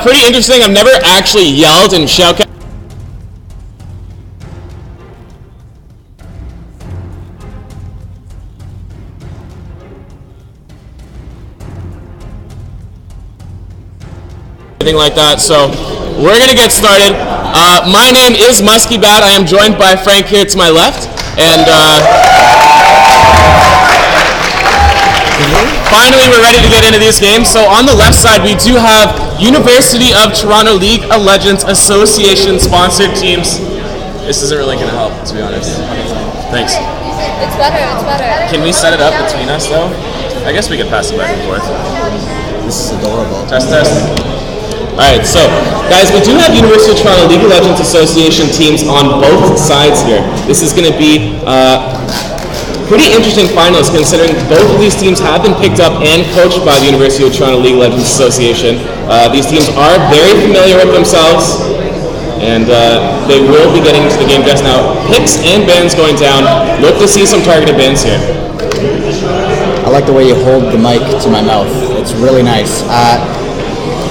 Pretty interesting. I've never actually yelled and shouted. Anything like that. So we're gonna get started. My name is Muskie Bat. I am joined by Frank here to my left, and finally we're ready to get into these games. So on the left side we do have University of Toronto League of Legends Association sponsored teams. This isn't really gonna help, to be honest. Thanks. It's better. Can we set it up between us though? I guess we can pass it back and forth. This is adorable. Test. Alright, so guys, we do have University of Toronto League of Legends Association teams on both sides here. This is going to be pretty interesting finals considering both of these teams have been picked up and coached by the University of Toronto League of Legends Association. These teams are very familiar with themselves, and they will be getting into the game just now. Picks and bans going down. Look to see some targeted bans here. I like the way you hold the mic to my mouth. It's really nice.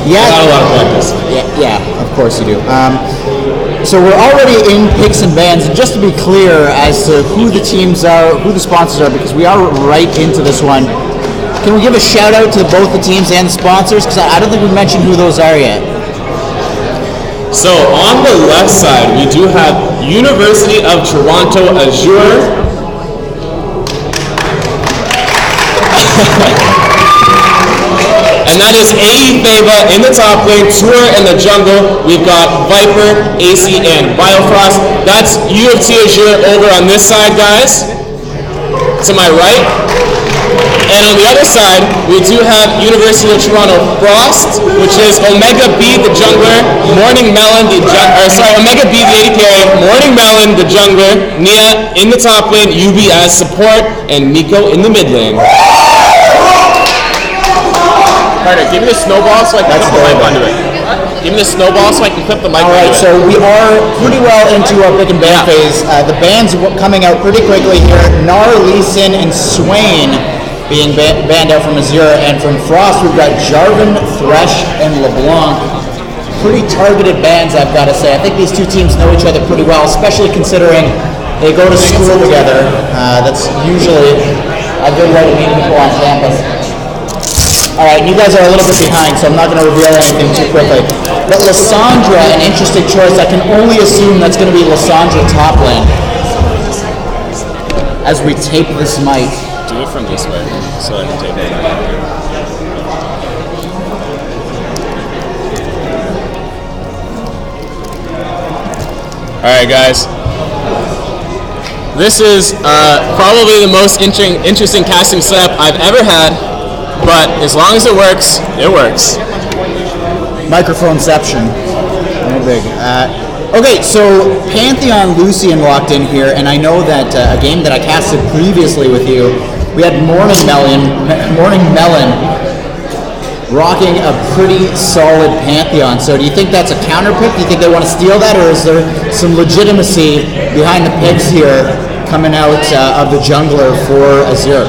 Yeah, not a lot of practice. Yeah, of course you do. So we're already in picks and bans, and just to be clear as to who the teams are, who the sponsors are, because we are right into this one. Can we give a shout out to both the teams and the sponsors? Because I don't think we mentioned who those are yet. So on the left side, we do have University of Toronto Azure. And that is AE Fava in the top lane, Tour in the jungle. We've got Viper, AC, and Biofrost. That's U of T Azure over on this side, guys. To my right. And on the other side, we do have University of Toronto Frost, which is Omega B, the jungler, Morning Melon, Omega B, the AD carry, Morning Melon, the jungler, Nia in the top lane, UB as support, and Nico in the mid lane. Carter, give me the snowball so I can clip the mic onto it. Give me the snowball so I can clip the mic onto it. Alright, so we are pretty well into our pick and ban phase. The bans coming out pretty quickly here. Gnar, Lee Sin, and Swain being banned out from Azure. And from Frost, we've got Jarvan, Thresh, and LeBlanc. Pretty targeted bans, I've got to say. I think these two teams know each other pretty well, especially considering they go to school together. That's usually a good way to meet people on campus. Alright, you guys are a little bit behind, so I'm not going to reveal anything too quickly. But Lissandra, an interesting choice. I can only assume that's going to be Lissandra top lane. As we tape this mic. Do it from this way, so I can tape it. Alright guys. This is probably the most interesting casting setup I've ever had. But as long as it works, it works. Microphoneception. Very big. Okay, so Pantheon Lucian walked in here, and I know that a game that I casted previously with you, we had Morning Melon rocking a pretty solid Pantheon. So do you think that's a counter pick? Do you think they want to steal that, or is there some legitimacy behind the picks here coming out of the jungler for Azure?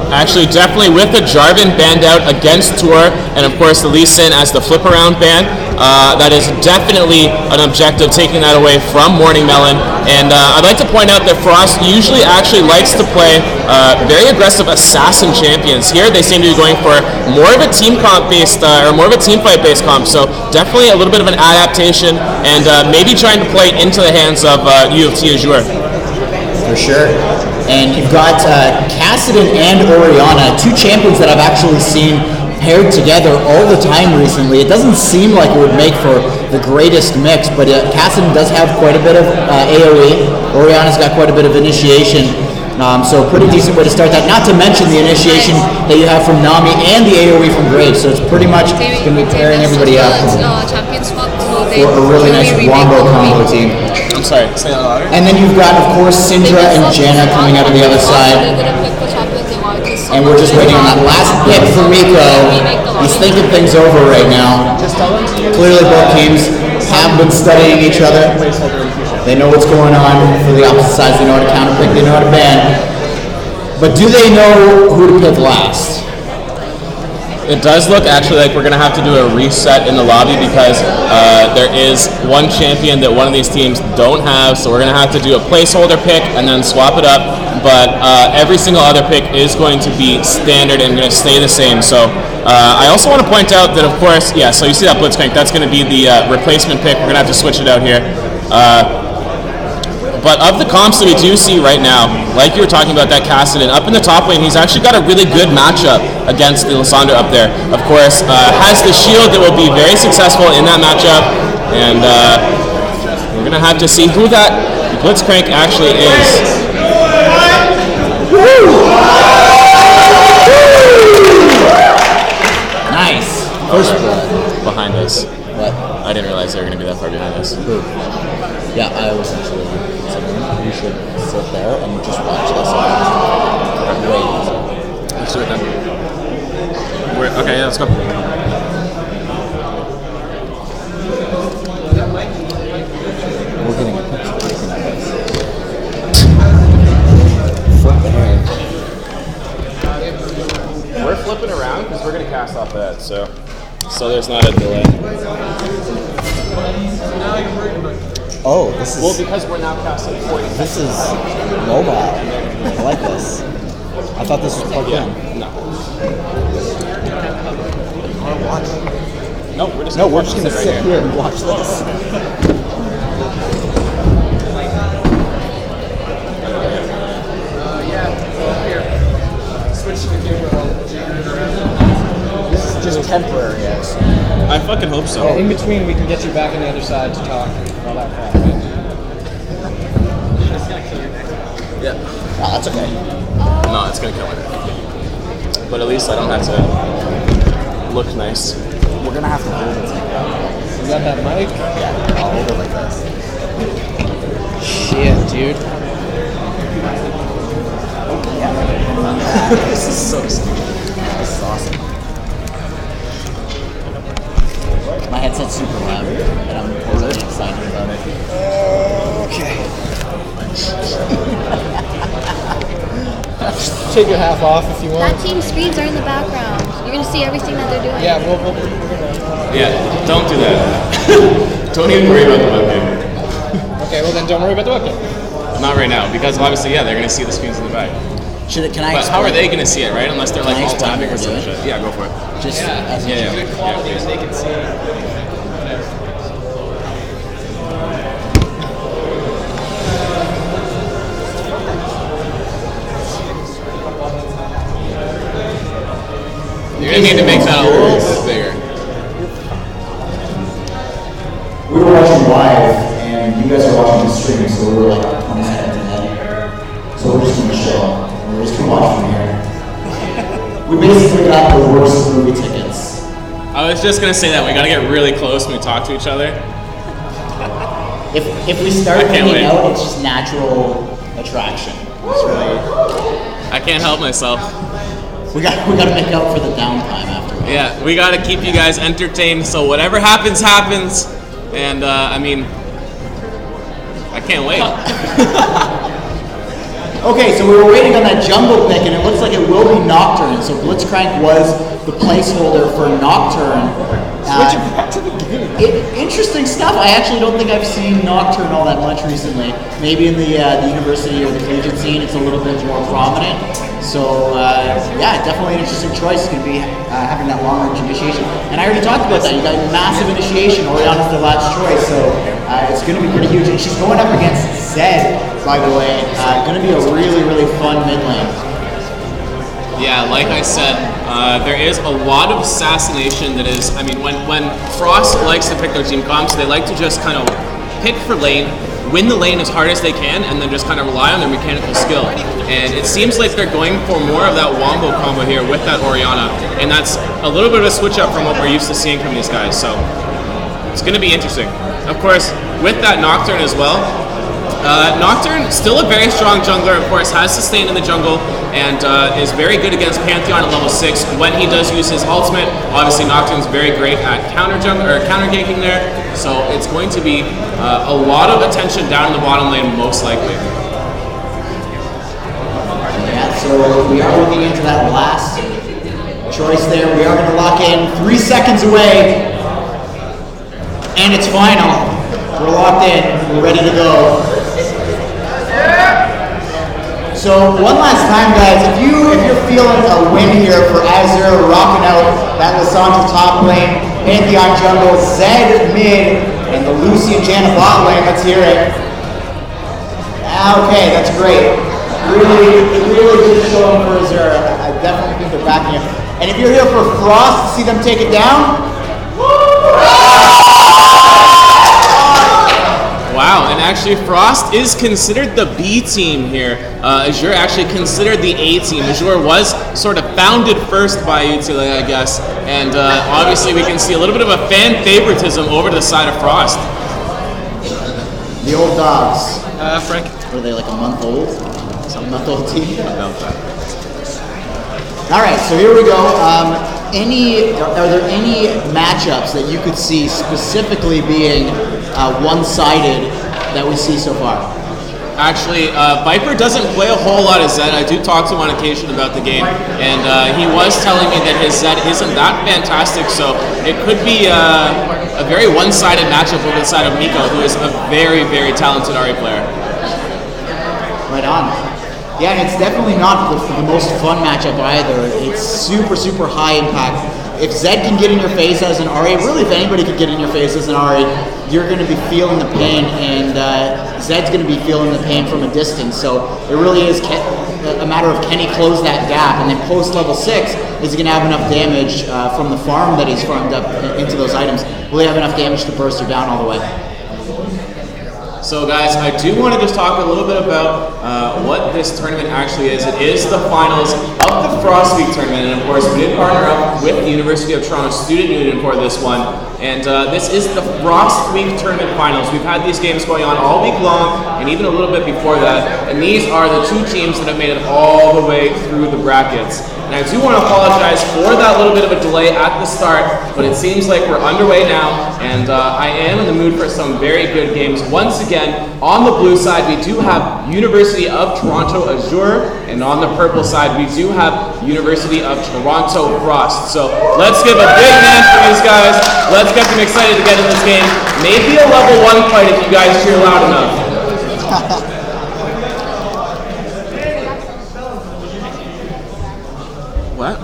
Actually, definitely with the Jarvan banned out against Tour, and of course the Lee Sin as the flip around ban, that is definitely an objective, taking that away from Morning Melon. And I'd like to point out that Frost usually actually likes to play very aggressive assassin champions. Here they seem to be going for more of a team comp based, or more of a team fight based comp, so definitely a little bit of an adaptation, and maybe trying to play into the hands of U of T Azure. For sure. And you've got Kassadin and Orianna, two champions that I've actually seen paired together all the time recently. It doesn't seem like it would make for the greatest mix, but Kassadin does have quite a bit of AoE. Orianna's got quite a bit of initiation. So a pretty decent way to start that. Not to mention the initiation that you have from Nami and the AoE from Graves. So it's pretty much going to be pairing everybody up for a really nice wombo combo team. I'm sorry, say that louder. And then you've got, of course, Syndra and Janna coming out of the other side. And we're just waiting on that last pick for Miko. He's thinking things over right now. Clearly both teams have been studying each other. They know what's going on for the opposite sides. They know how to counterpick, they know how to ban. But do they know who to pick last? It does look actually like we're going to have to do a reset in the lobby because there is one champion that one of these teams don't have, so we're going to have to do a placeholder pick and then swap it up. But every single other pick is going to be standard and going to stay the same. So I also want to point out that, of course, yeah, so you see that Blitzcrank, that's going to be the replacement pick. We're going to have to switch it out here. But of the comps that we do see right now, like you were talking about that Kassadin, up in the top lane, he's actually got a really good matchup against the Lissandra up there. Of course, has the shield that will be very successful in that matchup, and we're going to have to see who that Blitzcrank actually is. Nice. First blood. Behind us. What? I didn't realize they were going to be that far behind us. Yeah, I was actually considering you should sit there and just watch this. Wait. Let's do it then. Okay, yeah, let's go. We're getting a picture. Flip the hair. We're flipping around because we're going to cast off that, so there's not a delay. Oh, this is... Well, because we're now casting 40. This is mobile. I like this. I thought this was plugged in. No. No, we're just gonna sit here and watch this. This is just temporary, yes. I fucking hope so. In between, we can get you back on the other side to talk all that crap. Yeah. Oh, that's okay. No, it's gonna kill it. But at least I don't have to look nice. We're gonna have to hold it like that. You got that mic? Yeah, I'll hold it like this. Shit, dude. This is so stupid. This is awesome. My headset's super loud, and I'm really excited about it. Okay. Take your half off if you want. That team's screens are in the background. You're gonna see everything that they're doing. Yeah, we're gonna... Yeah, don't do that. Don't even worry about the webcam. Okay, well then don't worry about the webcam. Not right now, because obviously, yeah, they're gonna see the screens in the back. Can I But explain? how are they gonna see it, right? Unless they're like Can I all explain tapping what or some we're shit. doing? Yeah, go for it. Just as a Yeah, joke. yeah, please. They can see. You're gonna need to make that a little bit bigger. We were watching live, and you guys are watching the stream, so we were like 20 seconds ahead. So we're just gonna show. We're just gonna watch from here. We basically got the worst movie tickets. I was just gonna say that we gotta get really close when we talk to each other. If we start I can't hanging wait. out, it's just natural attraction. It's really I can't help myself. we gotta make up for the downtime afterwards. Yeah, we gotta keep you guys entertained. So whatever happens, happens. And I mean, I can't wait. Okay, so we were waiting on that jungle pick, and it looks like it will be Nocturne. So Blitzcrank was the placeholder for Nocturne. Switching back to the game. Interesting stuff. I actually don't think I've seen Nocturne all that much recently. Maybe in the university or the collegiate scene, it's a little bit more prominent. So yeah, definitely an interesting choice. It's going to be having that long range initiation. And I already talked about that. You got massive initiation. Oriana's the last choice, so it's going to be pretty huge. And she's going up against Zed, by the way. Going to be a really, really fun mid lane. Yeah, like I said, there is a lot of assassination that is, I mean, when Frost likes to pick their team comps, they like to just kind of pick for lane, win the lane as hard as they can, and then just kind of rely on their mechanical skill. And it seems like they're going for more of that wombo combo here with that Oriana, and that's a little bit of a switch up from what we're used to seeing from these guys, so it's going to be interesting. Of course, with that Nocturne as well, Nocturne, still a very strong jungler, of course, has sustained in the jungle, and is very good against Pantheon at level 6 when he does use his ultimate. Obviously, Nocturne's very great at counter ganking there, so it's going to be a lot of attention down in the bottom lane, most likely. Yeah, so we are looking into that last choice there. We are going to lock in. 3 seconds away. And it's final. We're locked in. We're ready to go. So one last time, guys, if you're feeling a win here for Azure, rocking out that Lissandra top lane, Pantheon jungle, Zed mid, and the Lucy and Jana bot lane, let's hear it. Okay, that's great. Really good showing for Azure. I definitely think they're backing it. And if you're here for Frost to see them take it down, Wow, and actually Frost is considered the B team here. Azure actually considered the A team. Azure was sort of founded first by UTLA, I guess, and obviously we can see a little bit of a fan favoritism over to the side of Frost. the old dogs. Frank. What are they, like a month old? Some month-old team? All right, so here we go. Are there any matchups that you could see specifically being one-sided that we see so far? Actually, Viper doesn't play a whole lot of Zed. I do talk to him on occasion about the game, and he was telling me that his Zed isn't that fantastic, so it could be a very one-sided matchup over the side of Miko, who is a very, very talented Ahri player. Right on. Yeah, and it's definitely not the most fun matchup either. It's super, super high impact. If Zed can get in your face as an Ahri, really if anybody could get in your face as an Ahri, you're going to be feeling the pain, and Zed's going to be feeling the pain from a distance. So it really is a matter of can he close that gap, and then post level 6, is he going to have enough damage from the farm that he's farmed up into those items? Will he have enough damage to burst her down all the way? So guys, I do want to just talk a little bit about what this tournament actually is. It is the finals of the Frost Week tournament, and of course we did partner up with the University of Toronto Student Union for this one. And this is the Frost Week tournament finals. We've had these games going on all week long, and even a little bit before that. And these are the two teams that have made it all the way through the brackets. And I do want to apologize for that little bit of a delay at the start, but it seems like we're underway now, and I am in the mood for some very good games. Once again, on the blue side, we do have University of Toronto Azure, and on the purple side, we do have University of Toronto Frost. So let's give a big hand for these guys. Let's get them excited to get in this game. Maybe a level 1 fight if you guys cheer loud enough. What?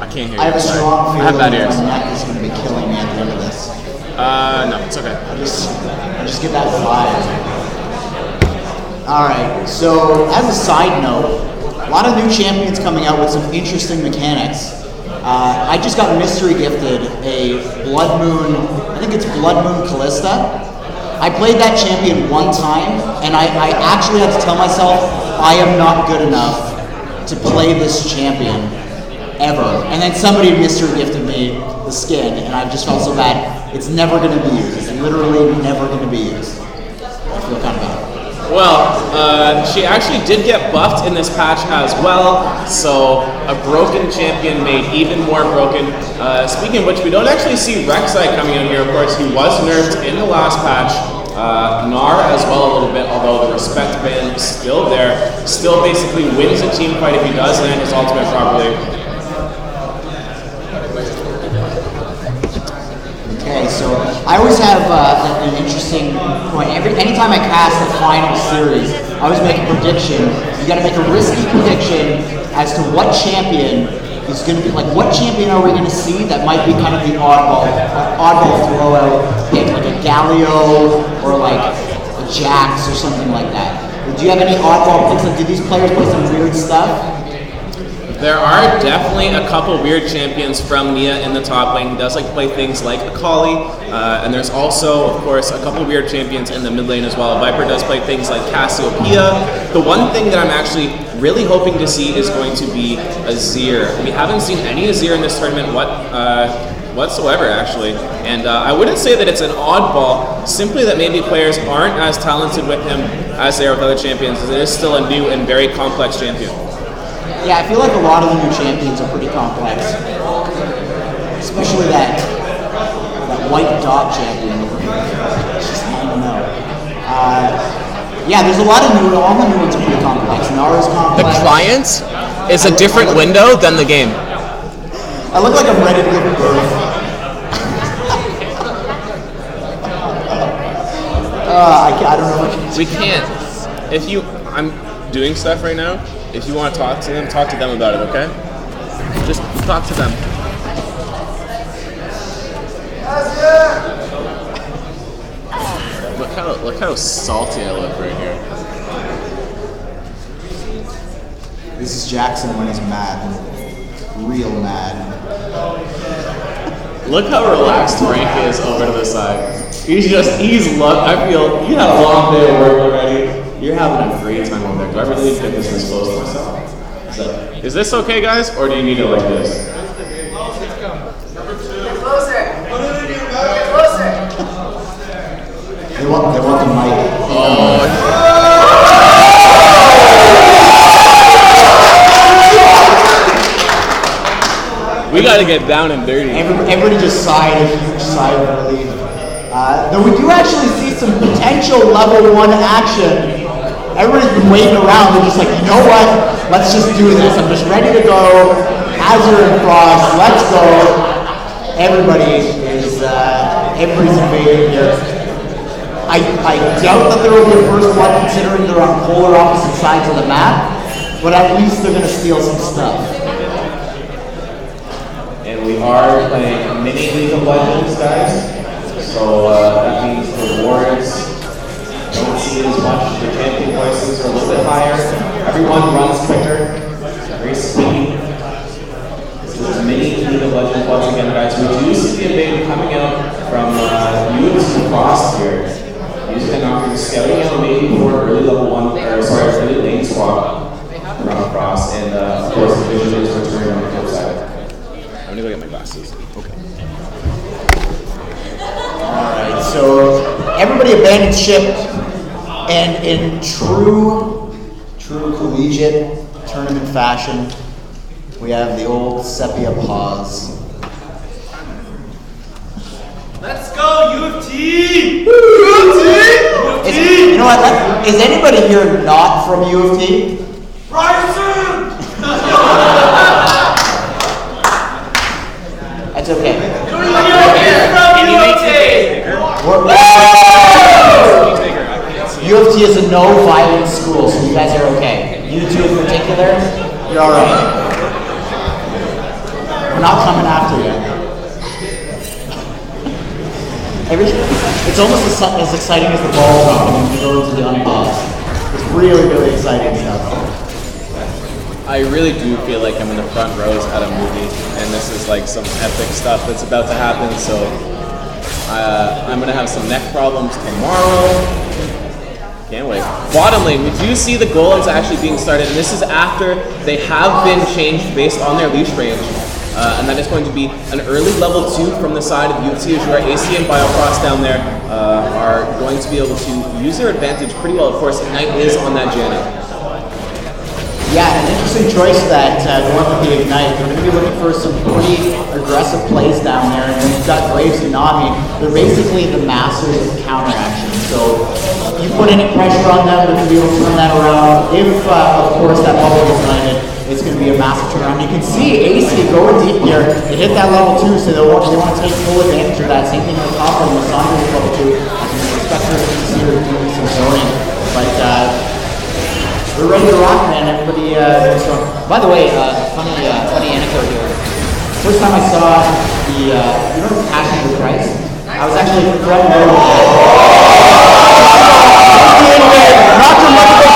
I can't hear you. I have a strong feeling I have bad ears. my neck is going to be killing me at the end of this. No, it's okay. I just get that vibe. All right. So as a side note, a lot of new champions coming out with some interesting mechanics. I just got mystery gifted a Blood Moon. I think it's Blood Moon Callista. I played that champion one time, and I actually had to tell myself I am not good enough to play this champion ever. And then somebody mystery gifted me the skin, and I just felt so bad. It's never going to be used. It's literally never going to be used. I feel kind of bad. Well, she actually did get buffed in this patch as well, so a broken champion made even more broken. Speaking of which, we don't actually see Rek'Sai coming in here. Of course, he was nerfed in the last patch. Gnar as well a little bit, although the respect ban is still there. Still basically wins a team fight if he does land his ultimate properly. Okay, so I always have an interesting point. Anytime I cast a final series, I always make a prediction. You got to make a risky prediction as to what champion is going to be, like what champion are we going to see that might be kind of the oddball throwout pick, like a Galio or like a Jax or something like that. Do you have any oddball picks? Like, do these players play some weird stuff? There are definitely a couple weird champions from Nia in the top lane. He does like to play things like Akali, and there's also, of course, a couple weird champions in the mid lane as well. Viper does play things like Cassiopeia. The one thing that I'm actually really hoping to see is going to be Azir. We haven't seen any Azir in this tournament whatsoever, actually. And I wouldn't say that it's an oddball, simply that maybe players aren't as talented with him as they are with other champions, as it is still a new and very complex champion. Yeah, I feel like a lot of the new champions are pretty complex. Especially that white dog champion over here. I don't know. Yeah, there's a lot of all the new ones are pretty complex. Nara's complex. The clients? is a different window than the game. I look like I'm ready to give birth. I don't know what you We can't. If you, I'm doing stuff right now. If you want to talk to them about it, okay? Just talk to them. Look how salty I look right here. This is Jackson when he's mad. Real mad. Look how relaxed Frank is over to the side. I feel you had a long day of work already. You're having a great time over there. Do I really need to get this close to myself? Is this okay, guys, or do you need it like this? They want the mic. We got to get down and dirty. Everybody just sighed a huge sigh of relief. Though we do actually see some potential level 1 action. Everybody's been waiting around. They're just like, you know what? Let's just do this. I'm just ready to go. Hazard and Frost, let's go. Everybody's invading here. I doubt that there will be a first blood considering they're on polar opposite sides of the map, but at least they're going to steal some stuff. And we are playing mini League of Legends, guys. So that means the rewards don't see as much. The champion prices are a little bit higher. Everyone runs quicker. Very speedy. This is mini League of Legends once again, guys. We do see the invasion coming out from Utes and Frost here. Using an option scouting out maybe for early level 1, early lane swap from Frost, and of course the vision is returning on the kill side. I'm gonna go get my glasses. Okay. Alright, so everybody abandoned ship, and in true collegiate tournament fashion, we have the old sepia pause. Let's go, U of T! U of T! You know what? Is anybody here not from U of T? Ryerson! That's okay. U of T is a no violence school, so you guys are okay. You two in particular, you're alright. We're not coming after you. It's almost as exciting as the ball dropping when you go into the unpause. It's really, really exciting stuff. I really do feel like I'm in the front rows at a movie, and this is like some epic stuff that's about to happen, so I'm going to have some neck problems tomorrow. Can't wait. Bottom lane, we do see the golems actually being started, and this is after they have been changed based on their leash range. And that is going to be an early level 2 from the side of UFC Azure. AC and Biofrost down there are going to be able to use their advantage pretty well. Of course, Ignite is on that Janet. Yeah, an interesting choice that going with the Ignite. They're going to be looking for some pretty aggressive plays down there. And then you've got Graves and Nami. They're basically the masters of counter action. So you put any pressure on them, they're going to be able to turn that around. If, of course, that bubble is landed, it's going to be a massive turnaround. You can see AC going deep here. They hit that level 2, so they want to take full advantage of that. Same thing with top of Masandra with level 2. I can expect her to consider doing some zoning. But we're ready to rock, man. Everybody, by the way, funny anecdote here. First time I saw the, you know the Passion of the Christ? I was actually front row. Not too much of a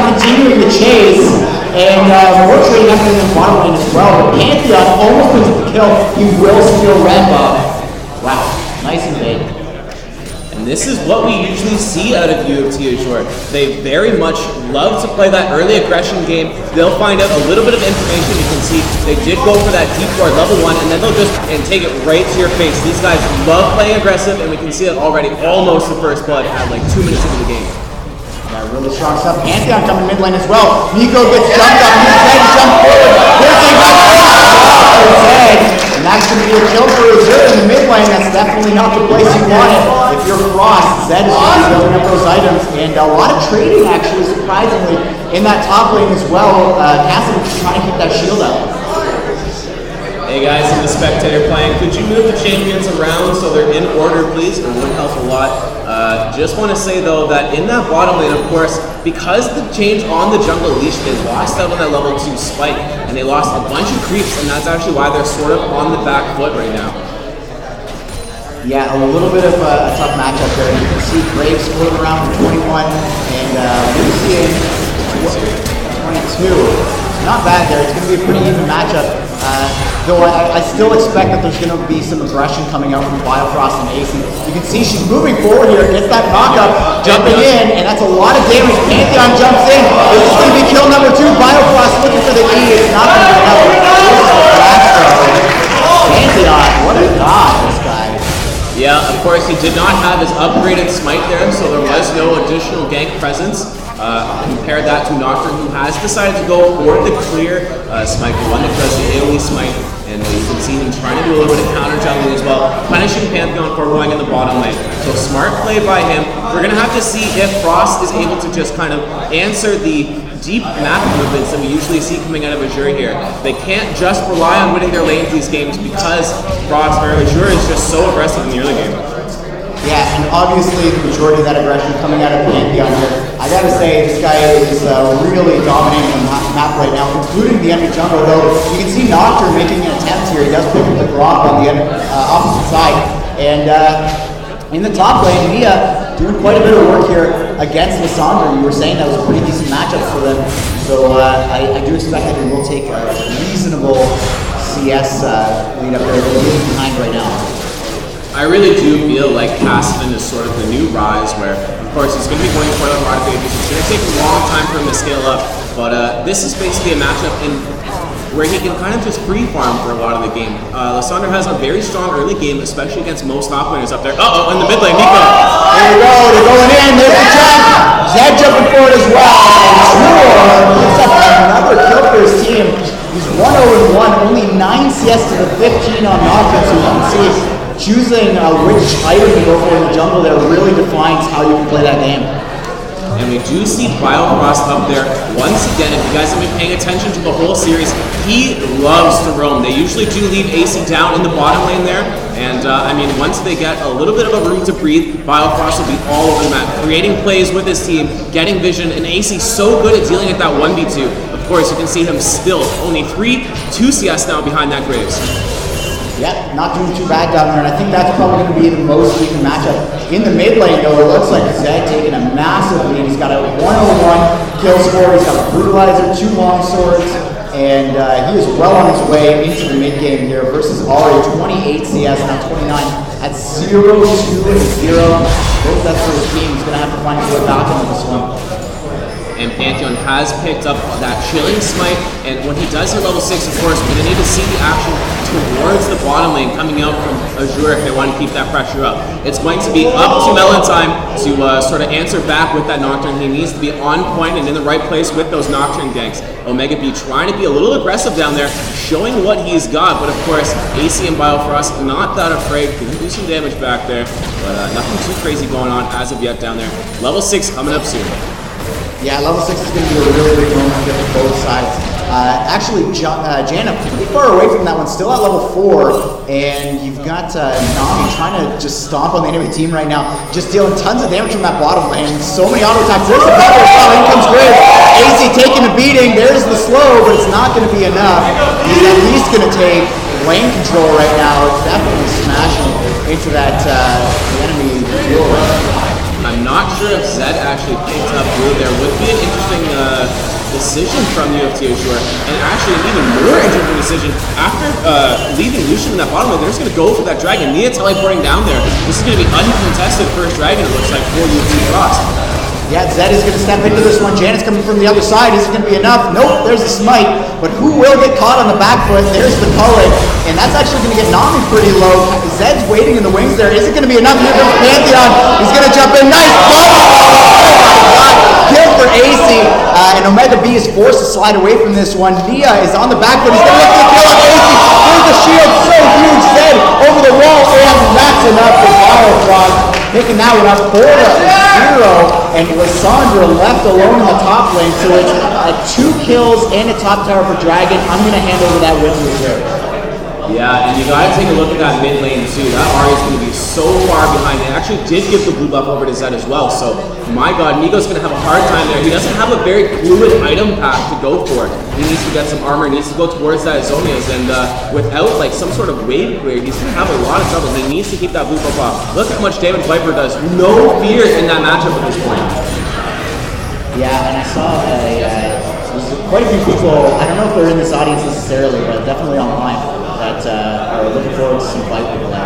continuing the chase, and we're trading up in the bottom lane as well. But Pantheon almost took the kill. He will steal Rambo. Wow, nice invade. And this is what we usually see out of UFC Azure. They very much love to play that early aggression game. They'll find out a little bit of information. You can see they did go for that deep ward level 1, and then they'll just take it right to your face. These guys love playing aggressive, and we can see it already. Almost the first blood at like 2 minutes into the game. Yeah, really strong stuff. Pantheon coming mid lane as well. Nico gets jumped up. He's ready to jump forward. Here's the and that's going to be a kill for Azure in the mid lane. That's definitely not the place you want it. If you're Frost. Zed is going to be building up those items, and a lot of trading actually, surprisingly, in that top lane as well. Cassidy just trying to keep that shield up. Hey guys, in the spectator playing, could you move the champions around so they're in order, please? It would help a lot. Just want to say though that in that bottom lane, of course, because the change on the jungle leash, they lost out on that level 2 spike, and they lost a bunch of creeps, and that's actually why they're sort of on the back foot right now. Yeah, a little bit of a tough matchup there. You can see Graves floating around for 21, and Lucian 22. Not bad there. It's going to be a pretty even matchup. Though I still expect that there's going to be some aggression coming out from Biofrost and AC. You can see she's moving forward here, gets that knockup, jumping in, and that's a lot of damage. Pantheon jumps in. This is going to be kill number 2. Biofrost looking for the E. It's not going to be enough. Pantheon, what a god, this guy. Yeah, of course, he did not have his upgraded smite there, so there was no additional gank presence. Compare that to Nocturne, who has decided to go for the clear smite, the one that does the AoE smite, and you can see him trying to do a little bit of counter juggling as well, punishing Pantheon for going in the bottom lane. So smart play by him. We're going to have to see if Frost is able to just kind of answer the deep map movements that we usually see coming out of Azure here. They can't just rely on winning their lanes these games because Frost or Azure is just so aggressive in the early game. Yeah, and obviously the majority of that aggression coming out of Pantheon here. I gotta say, this guy is really dominating the map right now, including the enemy jungle, though. You can see Nocturne making an attempt here. He does pick up the Grok on the opposite side. And in the top lane, Mia doing quite a bit of work here against Lissandra. You were saying that was a pretty decent matchup for them. So I do expect that they will take a reasonable CS lead up there. They're leaving behind right now. I really do feel like Cassidy is sort of the new Rise, where, of course, he's going to be going for a lot of phases. It's going to take a long time for him to scale up, but this is basically a matchup where he can kind of just free farm for a lot of the game. Lissandra has a very strong early game, especially against most top laners up there. Uh-oh, in the mid lane, Nico. There we go, they're going in, there's the jump. Zed jumping forward as well. And Truor picks up another kill for his team. He's 1-0-1, only 9 CS to the 15 on Nocturne, so you can see choosing which item to go for in the jungle there really defines how you can play that game. And we do see Biofrost up there once again. If you guys have been paying attention to the whole series, he loves to roam. They usually do leave AC down in the bottom lane there. And I mean, once they get a little bit of a room to breathe, Biofrost will be all over the map, creating plays with his team, getting vision, and AC so good at dealing at that 1v2. Of course, you can see him still only 2 CS now behind that Graves. Yeah, not doing too bad down there, and I think that's probably going to be the most even matchup. In the mid lane, though, it looks like Zed taking a massive lead. He's got a 101 kill score, he's got a Brutalizer, 2 long swords, and he is well on his way into the mid game here versus Ahri, 28 CS, now 29 at 0-2-0. Both that's for his team. He's going to have to find his way back into this one. And Pantheon has picked up that Chilling Smite, and when he does hit level 6, of course, we're going to need to see the action towards the bottom lane coming out from Azure if they want to keep that pressure up. It's going to be up to Melantime to sort of answer back with that Nocturne. He needs to be on point and in the right place with those Nocturne ganks. Omega B trying to be a little aggressive down there, showing what he's got, but of course, AC and Biofrost not that afraid. Can do some damage back there, but nothing too crazy going on as of yet down there. Level 6 coming up soon. Yeah, level 6 is going to be a really big moment here for both sides. Actually, Janna pretty far away from that one, still at level 4, and you've got Nami trying to just stomp on the enemy team right now, just dealing tons of damage from that bottom lane. So many auto attacks. There's the power shot, in comes Graves. AC taking a beating. There's the slow, but it's not going to be enough. He's at least going to take lane control right now. It's definitely smashing into that enemy duel. I'm not sure if Zed actually picked up blue. There would be an interesting decision from UFC Azure, and actually an even more interesting decision. After leaving Lucian in that bottom lane, they're just going to go for that dragon. Nia teleporting down there. This is going to be uncontested first dragon, it looks like, for UFC Frost. Yeah, Zed is going to step into this one. Janet's coming from the other side. Is it going to be enough? Nope, there's a smite. But who will get caught on the back foot? There's the cullet. And that's actually going to get Nami pretty low. Zed's waiting in the wings there. Is it going to be enough? Here comes Pantheon. He's going to jump in. Nice blow! Kill for AC. And Omega B is forced to slide away from this one. Nia is on the back foot. He's going to look for the kill on AC. There's the shield. So huge. Zed over the wall. And that's enough for Biofrost. picking that one up for the 0, and Lysandra left alone in the top lane, so it's 2 kills and a top tower for Dragon. I'm going to hand over that win to Azure. Yeah, and you gotta take a look at that mid lane too. That Ahri's gonna be so far behind. They actually did give the blue buff over to Zed as well, so my god, Nico's gonna have a hard time there. He doesn't have a very fluid item pack to go for. He needs to get some armor, he needs to go towards that Zonia's, and without like some sort of wave clear, he's gonna have a lot of trouble. He needs to keep that blue buff off. Look how much damage Viper does. No fear in that matchup at this point. Yeah, and I saw there's quite a few people, I don't know if they're in this audience necessarily, but definitely online, that are looking forward to some Viper play.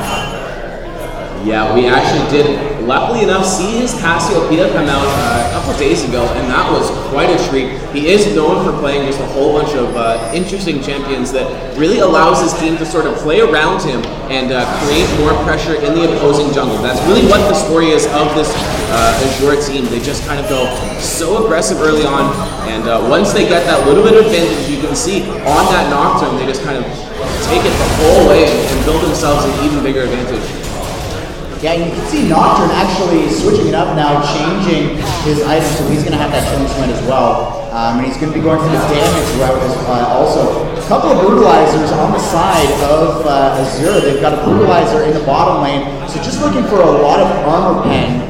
Yeah, we actually did, luckily enough, see his Cassiopeia come out a couple days ago, and that was quite a treat. He is known for playing just a whole bunch of interesting champions that really allows his team to sort of play around him and create more pressure in the opposing jungle. That's really what the story is of this Azure team. They just kind of go so aggressive early on, and once they get that little bit of advantage, you can see on that Nocturne, they just kind of take it the whole way and build themselves an even bigger advantage. Yeah, you can see Nocturne actually switching it up now, changing his item, so he's going to have that Chilling Smite as well. And he's going to be going for the damage route also. A couple of Brutalizers on the side of Azure. They've got a Brutalizer in the bottom lane, so just looking for a lot of armor pen.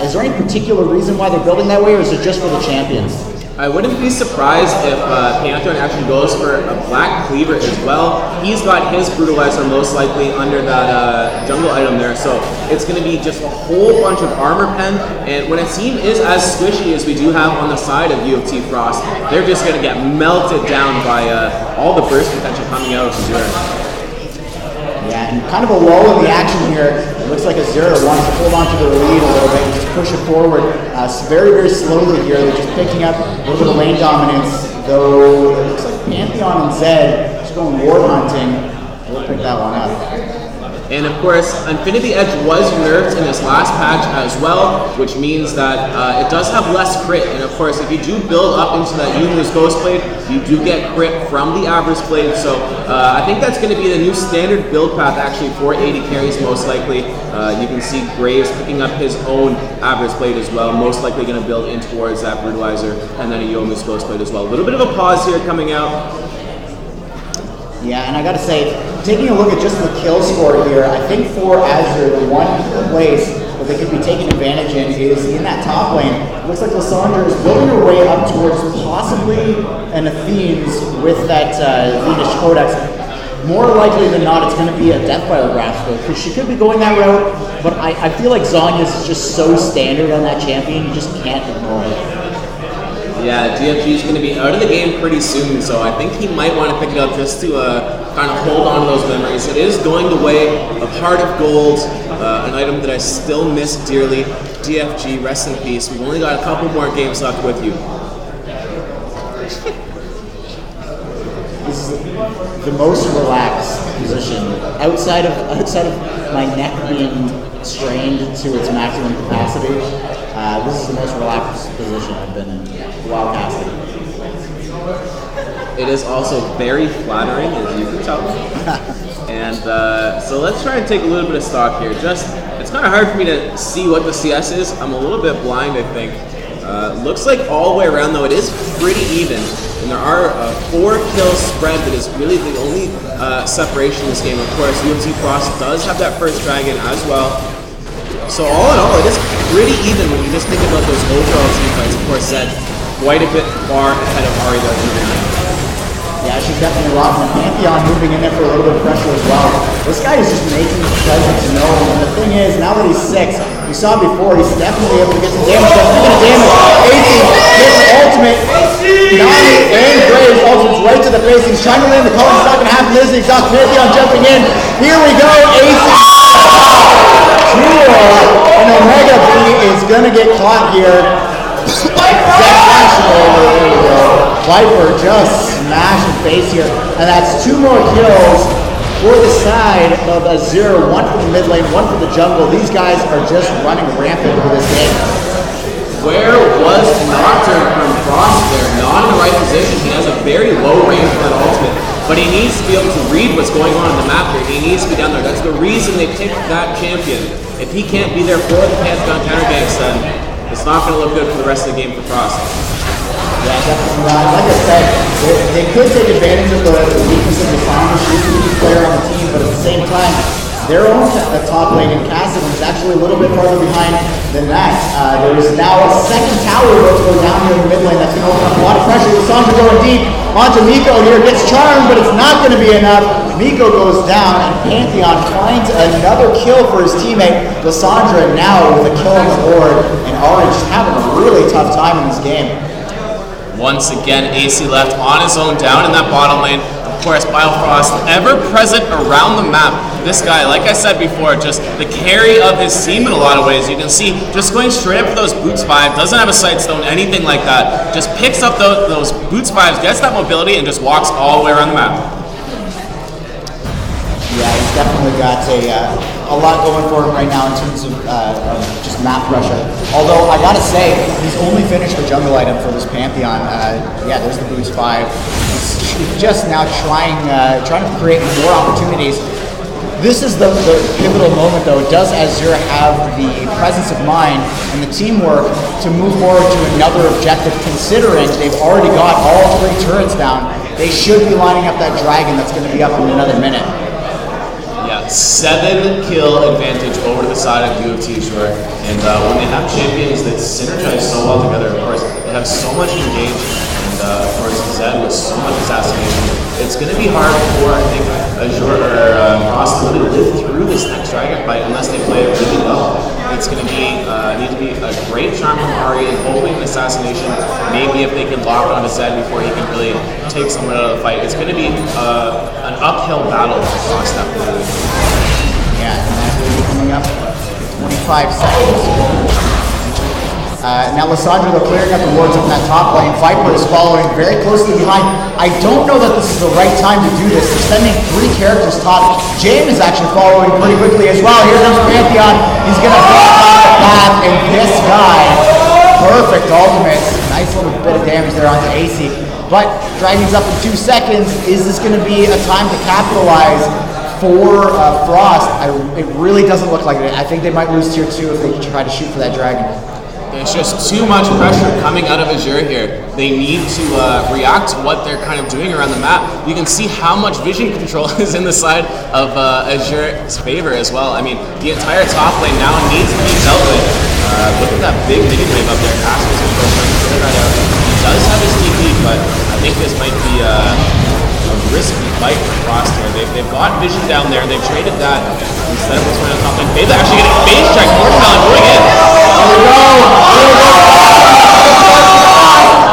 Is there any particular reason why they're building that way, or is it just for the champions? I wouldn't be surprised if Pantheon actually goes for a Black Cleaver as well. He's got his Brutalizer most likely under that jungle item there, so it's going to be just a whole bunch of armor pen, and when a team is as squishy as we do have on the side of U of T Frost, they're just going to get melted down by all the burst potential coming out of Azure. Yeah, and kind of a lull in the action here. It looks like Azure wants to hold on to their lead a little bit and just push it forward very, very slowly here. They're just picking up a little bit of lane dominance, though it looks like Pantheon and Zed just going ward hunting. We'll pick that one up. And of course, Infinity Edge was nerfed in this last patch as well, which means that it does have less crit. And of course, if you do build up into that Yumu's Ghostblade, you do get crit from the Avarice Blade. So I think that's going to be the new standard build path actually for AD carries most likely. You can see Graves picking up his own Avarice Blade as well, most likely going to build in towards that Brutalizer, and then a Yomu's Ghostblade as well. A little bit of a pause here coming out. Yeah, and I gotta say, taking a look at just the kill score here, I think for Azure, the one place that they could be taking advantage in is in that top lane. It looks like Lysandra is building her way up towards possibly an Athene's with that Venus Codex. More likely than not, it's going to be a Deathfire Grasp, because she could be going that route, but I feel like Zhonya's is just so standard on that champion, you just can't ignore it. Yeah, DFG is going to be out of the game pretty soon, so I think he might want to pick it up just to kind of hold on to those memories. It is going the way of Heart of Gold, an item that I still miss dearly. DFG, rest in peace. We've only got a couple more games left with you. This is the most relaxed position outside of my neck being strained to its maximum capacity. This is the most relaxed position I've been in while casting. It is also very flattering, as you can tell. And so let's try and take a little bit of stock here. It's kind of hard for me to see what the CS is. I'm a little bit blind, I think. Looks like all the way around, though, it is pretty even. And there are 4 kills spread that is really the only separation in this game. Of course, UMC Frost does have that first dragon as well. So all in all, it is pretty even when you just think about those overall team fights. Of course, Zed quite a bit far ahead of Ahri though. Yeah, she's definitely rocking. Pantheon moving in there for a little bit of pressure as well. This guy is just making his presence known. And the thing is, now that he's 6, you saw before, he's definitely able to get some damage done. Speaking of damage, AC gets the ultimate. Nani and Graves ultimates right to the face. He's trying to land the call. It's not going to happen. There's the exhaust. Pantheon jumping in. Here we go. AC. And Omega B is going to get caught here. Viper just smashing face here. And that's 2 more kills for the side of Azure. 1 for the mid lane, 1 for the jungle. These guys are just running rampant for this game. Where was Nocturne from Frost there? Not in the right position. He has a very low range for that ultimate. but he needs to be able to read what's going on the map here. He needs to be down there. That's the reason they picked that champion. If he can't be there for the Pantheon counter ganks, then it's not going to look good for the rest of the game for Frost. Yeah, definitely not. Like I said, they could take advantage of the weakness of the Sounders. She's a good player on the team, but at the same time, their own top lane in Cassidy is actually a little bit farther behind than that. There is now a second tower about to go down here in the mid lane. That's going to open up a lot of pressure. Lissandra going deep onto Miko here. Gets charmed, but it's not going to be enough. Miko goes down, and Pantheon finds another kill for his teammate. Lissandra now with a kill on the board, and Orange just having a really tough time in this game. Once again, AC left on his own down in that bottom lane. Of course, Biofrost ever present around the map. This guy, like I said before, just the carry of his team in a lot of ways. You can see just going straight up for those boots 5, doesn't have a sightstone, anything like that. Just picks up those boots 5s, gets that mobility, and just walks all the way around the map. Yeah, he's definitely got a lot going for him right now in terms of just map pressure. Although I gotta say, he's only finished the jungle item for this Pantheon. Yeah, there's the boots 5. He's just now trying to create more opportunities. This is the pivotal moment, though. Does Azure have the presence of mind and the teamwork to move forward to another objective, considering they've already got all 3 turrets down? They should be lining up that dragon that's going to be up in another minute. Yeah, 7 kill advantage over to the side of U of T Azure. And when they have champions that synergize so well together, of course, they have so much engaged. And of course, Zed with so much assassination. It's going to be hard for, I think, Azure or Frost to really live through this next dragon fight unless they play it really well. It's going to be need to be a great charm from Ari and hopefully an assassination. Maybe if they can lock onto Zed before he can really take someone out of the fight. It's going to be an uphill battle for Frost definitely. Yeah, and that will be coming up 25 seconds. Now Lissandra, though, clearing up the wards up in that top lane. Viper is following very closely behind. I don't know that this is the right time to do this. They're sending 3 characters top. Jane is actually following pretty quickly as well. Here comes Pantheon. He's going to block on the path, and this guy, perfect ultimate. Nice little bit of damage there onto AC. But Dragon's up in 2 seconds. Is this going to be a time to capitalize for Frost? It really doesn't look like it. I think they might lose tier 2 if they try to shoot for that dragon. There's just too much pressure coming out of Azure here. They need to react to what they're kind of doing around the map. You can see how much vision control is in the side of Azure's favor as well. I mean, the entire top lane now needs to be dealt with. Look at that big mini wave up there. Castle's control trying to figure that out. He does have his TP, but I think this might be a risky fight for Frost here. They've got vision down there. They've traded that instead of what's going on top lane. Faye's actually getting phase checked. Mortalon going in. Here we go.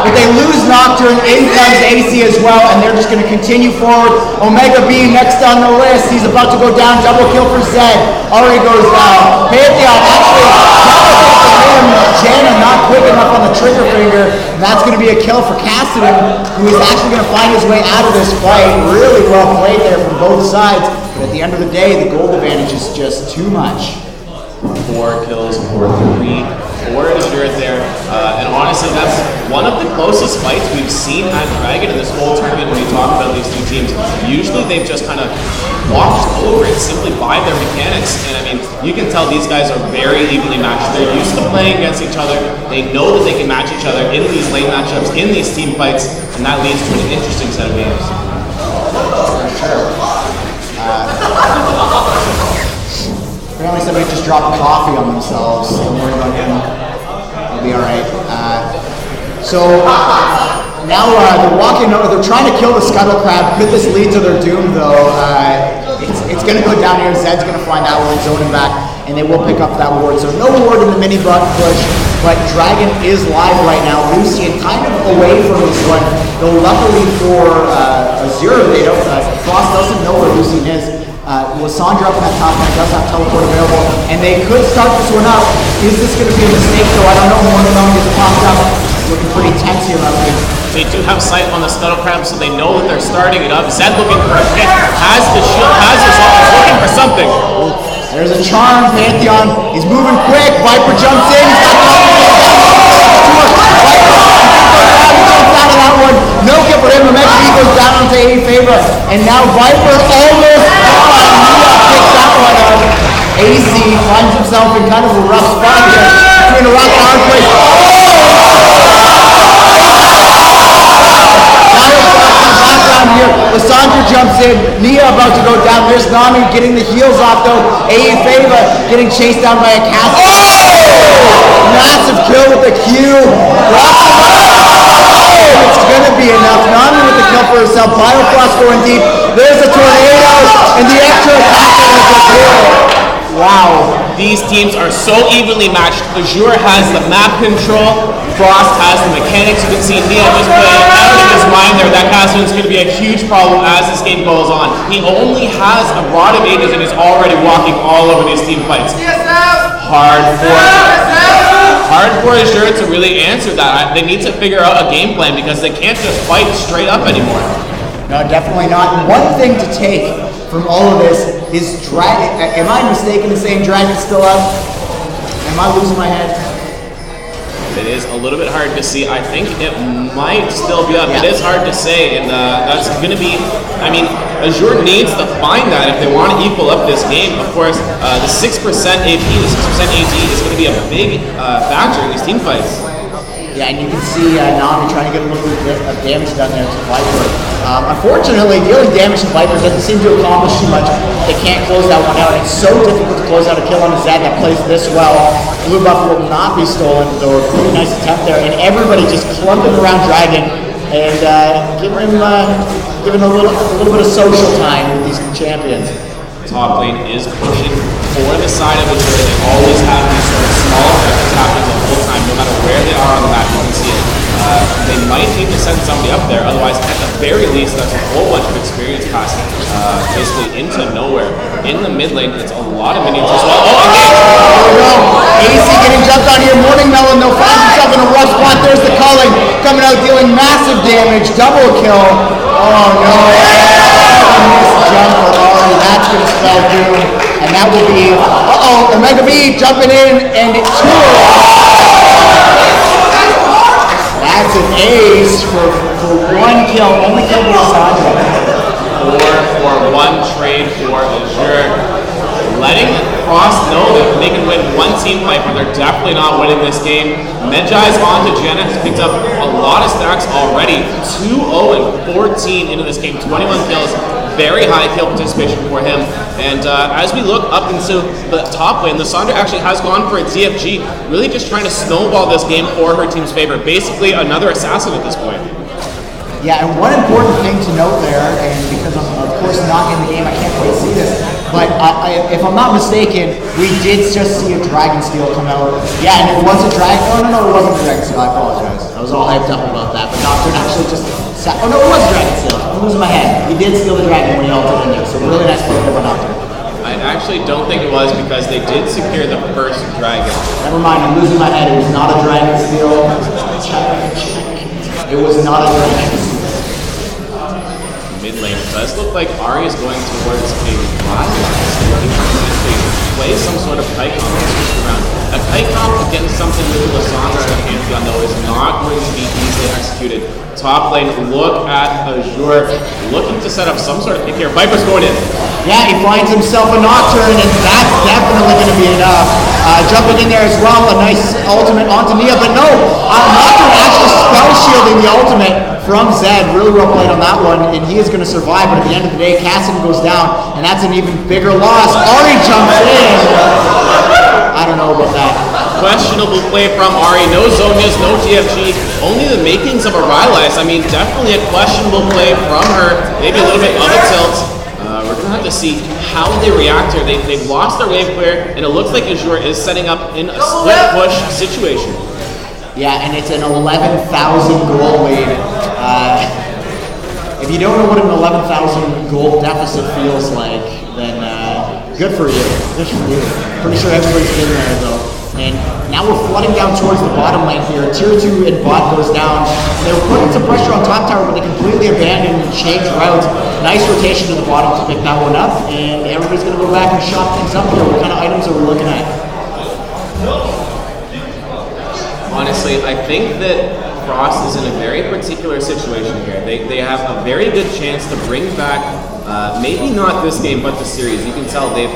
If they lose Nocturne, in comes AC as well, and they're just going to continue forward. Omega B next on the list. He's about to go down. Double kill for Zed. Already goes down. Pantheon actually for him. Janna not quick enough on the trigger finger. And that's going to be a kill for Cassidy, who is actually going to find his way out of this fight. Really well played there from both sides. But at the end of the day, the gold advantage is just too much. 4 kills for 3 for Azure there. And honestly, that's one of the closest fights we've seen at Dragon in this whole tournament when we talk about these 2 teams. Usually they've just kind of walked over it simply by their mechanics. And I mean, you can tell these guys are very evenly matched. They're used to playing against each other. They know that they can match each other in these lane matchups, in these team fights, and that leads to an interesting set of games. For sure. Apparently somebody just dropped coffee on themselves. Don't worry about him. He'll be alright. Now they're walking over. They're trying to kill the Scuttle Crab. Could this lead to their doom, though? It's going to go down here. Zed's going to find that one, zone him back, and they will pick up that ward. So no ward in the mini bot push, but Dragon is live right now. Lucian kind of away from this one, though luckily for Azure, they don't. Frost doesn't know where Lucian is. Lissandra up in that top lane does have teleport available, and they could start this one up. Is this going to be a mistake, though? I don't know. Morning gets popped up. Looking pretty tense here, I think. They do have sight on the Scuttle Crab, so they know that they're starting it up. Zed looking for a hit, has the shield, has his ult, is looking for something. There's a charm, Pantheon. He's moving quick. Viper jumps in. He's got Viper jumps out of that one. No kill for him. Omega B goes down onto A Favor. And now Viper almost picks that one up. AC finds himself in kind of a rough spot here between a rock and a hard place. Here, Lissandra jumps in, Nia about to go down, there's Nami getting the heels off though, Fava getting chased down by a cast. Massive kill with the Q, it's gonna be enough, Nami with the kill for herself, Biofrost going deep, there's a tornado, and the extra attack is a kill. Wow, these teams are so evenly matched. Azure has the map control, Frost has the mechanics. You can see Nia just playing out of his mind there. That Cassian's going to be a huge problem as this game goes on. He only has a rod of ages and is already walking all over these team fights. Hard for Azure to really answer that. They need to figure out a game plan because they can't just fight straight up anymore. No, definitely not. One thing to take from all of this is Dragon. Am I mistaken in saying Dragon's still up? Am I losing my head? It is a little bit hard to see. I think it might still be up. Yeah. It is hard to say, and that's going to be. I mean, Azure needs to find that if they want to equal up this game. Of course, the 6% AP, the 6% AD is going to be a big factor in these team fights. Yeah, and you can see Nami trying to get a little bit of damage done there to Viper. Unfortunately, dealing damage to Viper doesn't seem to accomplish too much. They can't close that one out. It's so difficult to close out a kill on a Zed that plays this well. Blue buff will not be stolen, though a pretty nice attempt there. And everybody just clumping around Dragon and giving a little bit of social time with these champions. Top lane is pushing for the side of Azure. They always have these sort of small effects happening the whole time, no matter where they are on the map. You can see it. They might need to send somebody up there, otherwise, at the very least, that's a whole bunch of experience passing basically into nowhere. In the mid lane, it's a lot of minions as well. Oh, engage! There we go. AC getting jumped on here. Morning Melon, though, finds himself in a rough spot. There's the culling coming out, dealing massive damage. Double kill. Oh, no. Missed jump for Ari. That's going to spell doom. And that will be, Omega B jumping in, and two. That's an ace for one kill. Only kill for Lissandra. For one trade for Azure. Letting Frost know that they can win one team fight, but they're definitely not winning this game. Medjai's on to Jenna, has picked up a lot of stacks already. 2-0-14 into this game, 21 kills. Very high kill participation for him. And as we look up into the top lane, Lissandra actually has gone for a TFG, really just trying to snowball this game for her team's favor. Basically another assassin at this point. Yeah, and one important thing to note there, and because I'm of course not in the game, I can't quite see this, but if I'm not mistaken, we did just see a Dragon Steel come out. Yeah, and it was a Dragon. No, it wasn't a Dragon Steel. I apologize. I was all hyped up about that, but Nocturne actually just sat. Oh no, it was a Dragon Steel. I'm losing my head. He did steal the Dragon when he ulted in there, so really nice play by Nocturne. I actually don't think it was because they did secure the first Dragon. Never mind, I'm losing my head. It was not a Dragon Steel. It was not a Dragon Steel. Mid lane, it does look like Ari is going towards a Bloodlines. Looking to play some sort of kite comp around. A kite comp against something with Lissandra and a Pantheon, though, is not going to be easily executed. Top lane, look at Azure, looking to set up some sort of pick here. Viper's going in. Yeah, he finds himself a Nocturne, and that's definitely going to be enough. Jumping in there as well, a nice ultimate onto Nia, but no, Nocturne actually spell shielding the ultimate from Zed. Really well played on that one, and he is going to survive, but at the end of the day, Cassian goes down, and that's an even bigger loss. Ari jumps in. I don't know about that. Questionable play from Ari. No Zonias, no TFG, only the makings of a Rylai's. I mean, definitely a questionable play from her. Maybe a little bit of a tilt. We're going to have to see how they react here. They've lost their wave clear, and it looks like Azure is setting up in a split push situation. Yeah, and it's an 11,000 gold lead. If you don't know what an 11,000 gold deficit feels like, then good for you. Good for you. Pretty sure everybody's been there though. And now we're flooding down towards the bottom lane here. Tier 2 and bot goes down. They were putting some pressure on top tower, but they completely abandoned and changed routes. Nice rotation to the bottom to pick that one up. And everybody's going to go back and shop things up here. What kind of items are we looking at? Honestly, I think that Frost is in a very particular situation here. They have a very good chance to bring back, maybe not this game, but the series. You can tell they've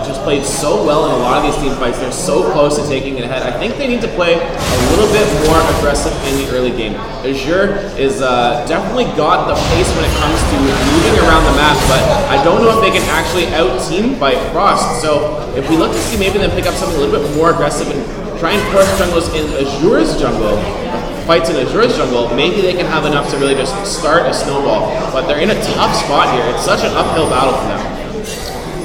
just played so well in a lot of these team fights. They're so close to taking it ahead. I think they need to play a little bit more aggressive in the early game. Azure is definitely got the pace when it comes to moving around the map, but I don't know if they can actually out-team fight Frost. So if we look to see maybe them pick up something a little bit more aggressive and try and force jungles in Azure's jungle, fights in Azure's jungle, maybe they can have enough to really just start a snowball. But they're in a tough spot here. It's such an uphill battle for them.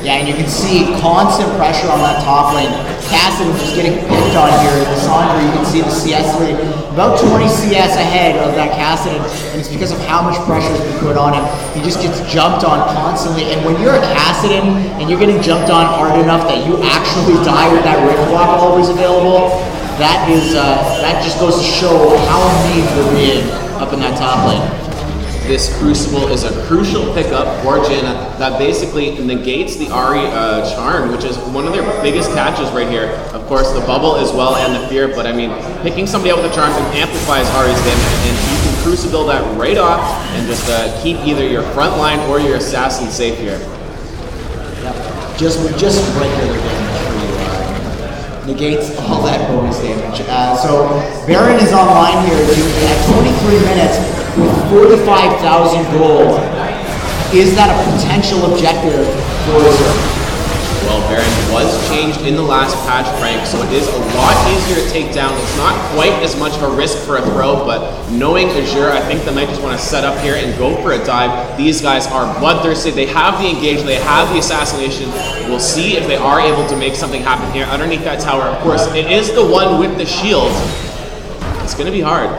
Yeah, and you can see constant pressure on that top lane. Cassidy just getting picked on here. Lissandra, you can see the CS lead, about 20 CS ahead of that Cassidy, and it's because of how much pressure has been put on him. He just gets jumped on constantly, and when you're a Cassidy and you're getting jumped on hard enough that you actually die with that Rift Walk always available, that just goes to show how mean they're being up in that top lane. This Crucible is a crucial pickup for Janna that basically negates the Ahri charm, which is one of their biggest catches right here. Of course, the bubble as well and the fear, but I mean, picking somebody out with a charm amplifies Ahri's damage, and you can Crucible that right off and just keep either your front line or your assassin safe here. Yep. Just regular damage for you. Negates all that bonus damage. So Baron is online here at 23 minutes with 45,000 gold. Is that a potential objective for Azure? Well, Baron was changed in the last patch, Frank, so it is a lot easier to take down. It's not quite as much of a risk for a throw, but knowing Azure, I think they might just want to set up here and go for a dive. These guys are bloodthirsty. They have the engagement, they have the assassination. We'll see if they are able to make something happen here underneath that tower. Of course, it is the one with the shield. It's going to be hard.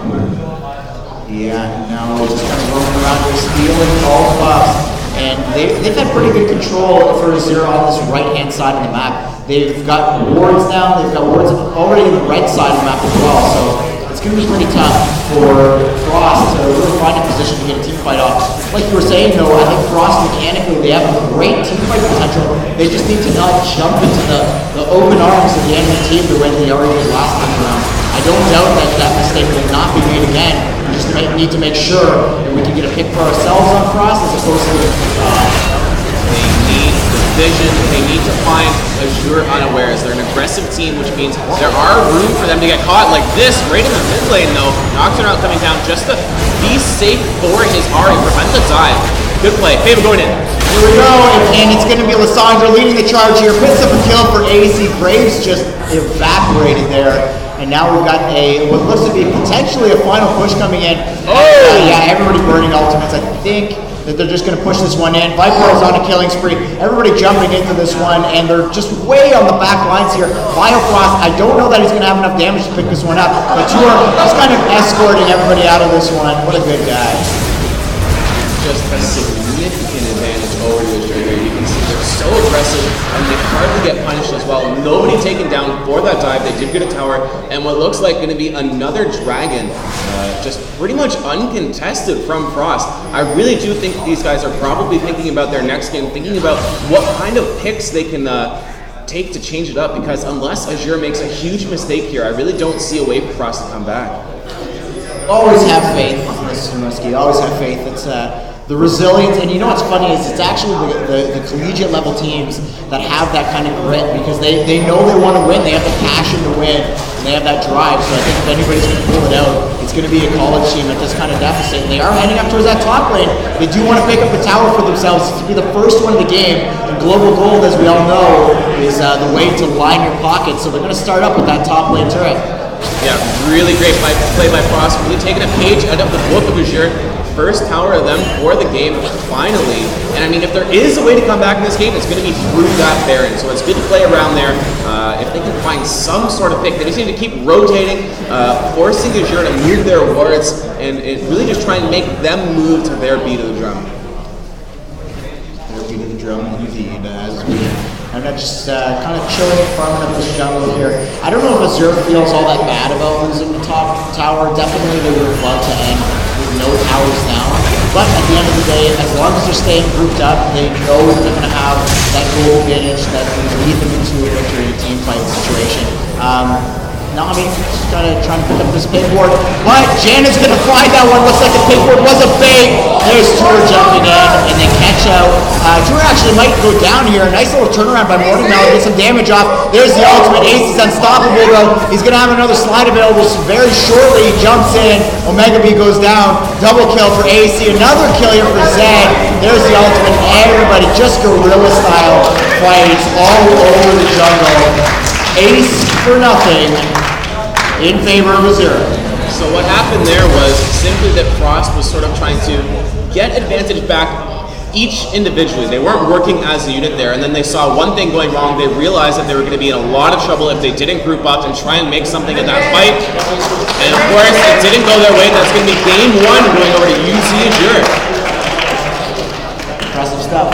Yeah, no, just kind of roaming around here, stealing all the buffs. And they've had pretty good control for Azure on this right-hand side of the map. They've got wards down, they've got wards already on the right side of the map as well. So it's going to be pretty tough for Frost to really find a position to get a team fight off. Like you were saying though, I think Frost mechanically, they have a great team fight potential. They just need to not jump into the open arms of the enemy team the way they already did last time around. I don't doubt that that mistake will not be made again. We just need to make sure that we can get a pick for ourselves on Frost as opposed to They need the vision. They need to find Azure unawares. They're an aggressive team, which means there are room for them to get caught like this right in the mid lane though. Nocturne coming down just to be safe for his Ahri, prevent the dive. Good play. Fava going in. Here we go, and it's going to be Lissandra leading the charge here. Picks up a kill for AC. Graves just evaporated there. And now we've got what looks to be potentially a final push coming in. Yeah, everybody burning ultimates. I think that they're just going to push this one in. Viper is on a killing spree. Everybody jumping into this one, and they're just way on the back lines here. Biofrost, I don't know that he's going to have enough damage to pick this one up, but you are just kind of escorting everybody out of this one. What a good guy. Just a significant advantage over to Azure here. You can see they're so aggressive and they hardly get punished as well. Nobody taken down for that dive. They did get a tower and what looks like going to be another dragon, just pretty much uncontested from Frost. I really do think these guys are probably thinking about their next game, thinking about what kind of picks they can take to change it up, because unless Azure makes a huge mistake here, I really don't see a way for Frost to come back. Always have faith, Mr. Muskie. Always have faith. It's the resilience, and you know what's funny is it's actually the collegiate level teams that have that kind of grit, because they know they want to win. They have the passion to win, and they have that drive. So I think if anybody's going to pull it out, it's going to be a college team at this kind of deficit. And they are heading up towards that top lane. They do want to pick up a tower for themselves to be the first one in the game. And Global Gold, as we all know, is the way to line your pockets. So they're going to start up with that top lane turret. Yeah, really great play by Frost. Really taking a page out of the book of Azure. First tower of them for the game, finally. And I mean, if there is a way to come back in this game, it's going to be through that Baron. So it's good to play around there. If they can find some sort of pick, they just need to keep rotating, forcing Azure to move their wards, and really just try and make them move to their beat of the drum. Their beat of the drum, indeed. I'm not just kind of chilling and farming up this jungle here. I don't know if Azure feels all that bad about losing the top tower. Definitely they would have loved to end with no towers down. But at the end of the day, as long as they're staying grouped up, they know that they're going to have that goal advantage that can lead them into a victory in a team fight situation. Nami trying to pick up this pegboard, but Jan is going to find that one. Looks like the pegboard was a bait. There's Tour jumping in, and they catch out. Tour actually might go down here. Nice little turnaround by Morning Melon, get some damage off. There's the ultimate. Ace is unstoppable though. He's going to have another slide available very shortly. He jumps in. Omega B goes down. Double kill for AC. Another kill here for Zed. There's the ultimate. Everybody just guerrilla style fights all over the jungle. Ace for nothing in favor of Azura. So what happened there was simply that Frost was sort of trying to get advantage back each individually. They weren't working as a unit there, and then they saw one thing going wrong. They realized that they were going to be in a lot of trouble if they didn't group up and try and make something of that fight. And of course, it didn't go their way. That's going to be game one going over to UC Azure. Impressive stuff.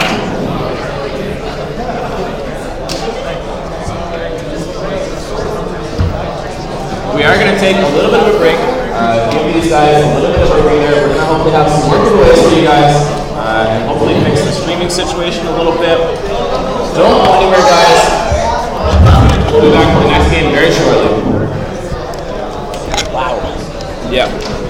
We are going to take a little bit of a break, give these guys a little bit of a breather. We're going to hopefully have some more giveaways for you guys, and hopefully fix the streaming situation a little bit. Don't go anywhere, guys. We'll be back for the next game very shortly. Wow. Yeah.